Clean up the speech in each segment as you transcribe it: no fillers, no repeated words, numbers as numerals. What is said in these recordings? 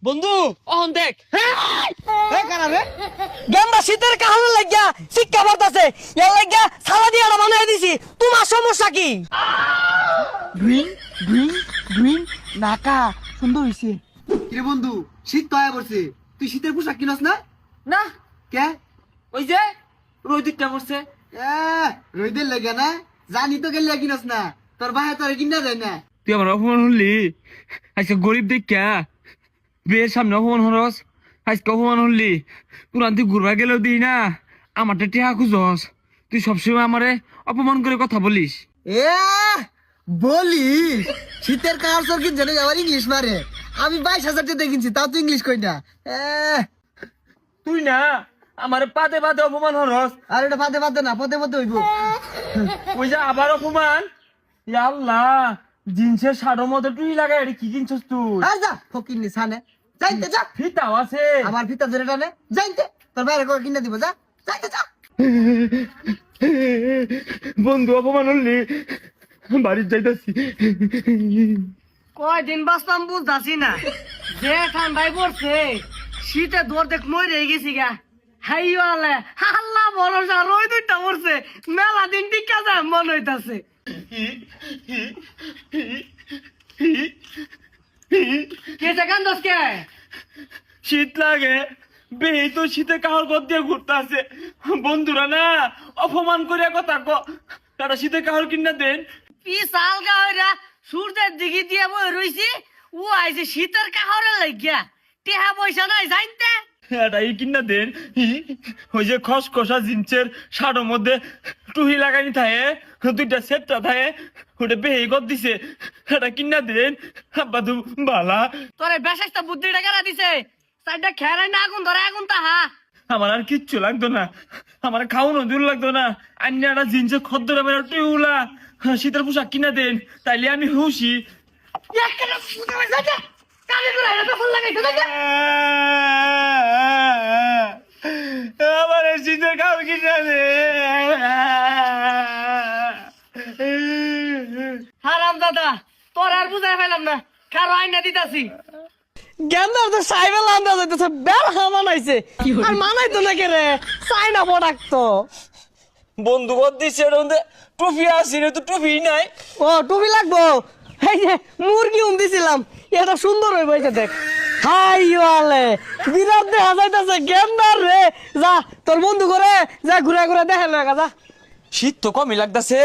বন্ধু অহন দেখ গেন্দা শীতের কাহলে লাগিয়া শিক্ষা বাড়তাছে এর লাগিয়া সালা দিয়া বানাই দিছি তোমার সমস্যা কি? গ্রিন গ্রিন গ্রিন নাকা সুন্দর হইছে। কিরে বন্ধু শীত তো আয়া পড়ছে, তুই শীতের পোশাক কিনস না? না কে? ওই যে রোহিতটা মরছে। রইদের লেগে না, জানি তো গেলে কিনস না, তোর ভাই তোর কিনা যায় না। তুই আমার অপমান হলি আজকে গরিব দেখা বিয়ের সামনে অপমান হরস, আজকে অপমান হলি পুরান তুই ঘুরবা গেলেও দিই না আমারটা টেহা খুঁজস, তুই সবসময় আমারে অপমান করে কথা বলিস। এ বলি শীতের কার সর কিনছে না, আবার ইংলিশ মারে। আমি 22,000 টাকা কিনছি, তাও তুই ইংলিশ কই না। তুই না আমার পাতে পাতে অপমান হরস, আর এটা পাতে পাতে না, পদে পদে হইব। ওই যে আবার অপমান। ইয়া আল্লাহ, জিন্সের শাড়োর মধ্যে তুই লাগাই এটা কি কিনছস তুই? আর যা ফকিন্নি সানে, যাইতে যা। ফিতাও আছে আমার ফিতা ধরে টানে, যাইতে তোর বাইরে করে কিনে দিব, যা যাইতে যা। বন্ধু অপমান হলি বাড়ির যাইতাছি। কয়দিন বাঁচতাম বুঝতাছি না, যে ঠান্ডায় পড়ছে শীতে দৌড় দেখ মই রে গেছি গা। হাইওয়ালে আল্লাহ ভরসা রই দুইটা পড়ছে, মেলা দিন টিকা যায় মন হইতাছে। কেসে কান্দস কে? শীত লাগে বেহি তো শীতে কাহর ঘর দিয়ে ঘুরতে আছে, বন্ধুরা না অপমান করে কথা তারা শীতে কাহর কিনা দেন। পিসাল গাওরা সূর্যের দিকে দিয়ে বই রইছি, ও আইছে শীতের কাহরে লাগিয়া টেহা পয়সা নাই জানতে। এটা এই কিনা দেন, ওই যে খসখসা জিন্সের শাড়োর মধ্যে টুহি লাগানি থাকে, দুইটা সেপটা থাকে, ওটা বেহি ঘর দিছে, এটা কিনা দেন আব্বা তু বালা। তোরে বেশাইস্তা বুদ্ধিটা কেনা দিছে, সাইডটা খেরাই না আগুন ধরে আগুন তাহা। আমার আর কিচ্ছু লাগতো না, আমার খাওয়ানো দূর লাগতো না, আন্য একটা জিন্সের খদ্দরে বেরো টিউলা শীতের পোশাক কিনা দেন, তাইলে আমি খুশি। একটা ফুটা হয়ে যাচ্ছে, কানে করে এটা ফোন লাগাইতে দেখে। আমার শীতের খাওয়া কিনা দে। হারাম দাদা, তোর আর বুঝাই ফেলাম না, কারো আইনা দিতাছি। গেন্দার তো সাইবেল আন্দাজ হইতেছে, বেল হামানাইছে আর মানাইতো না কে রে, চাইনা প্রোডাক্ট তো। বন্ধু কর দিচ্ছে এর মধ্যে টুপি আসি রে, তো টুপি নাই। ও টুপি লাগবো, এই যে মুরগি দিছিলাম, এটা সুন্দর হয়ে বইছে দেখ। হাই ওয়ালে বিরাট দেখা যাইতেছে গেন্দার রে, যা তোর বন্ধু করে যা ঘুরে ঘুরে দেখে লাগা যা। শীত তো কমই লাগতাছে,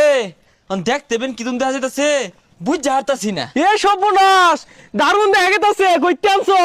দেখতে বেন কি তুমি দেখা যাইতাছে বুঝ যা হারতাছি না। এ সর্বনাশ, দারুণ দেখা গেছে, কইতে আনছো?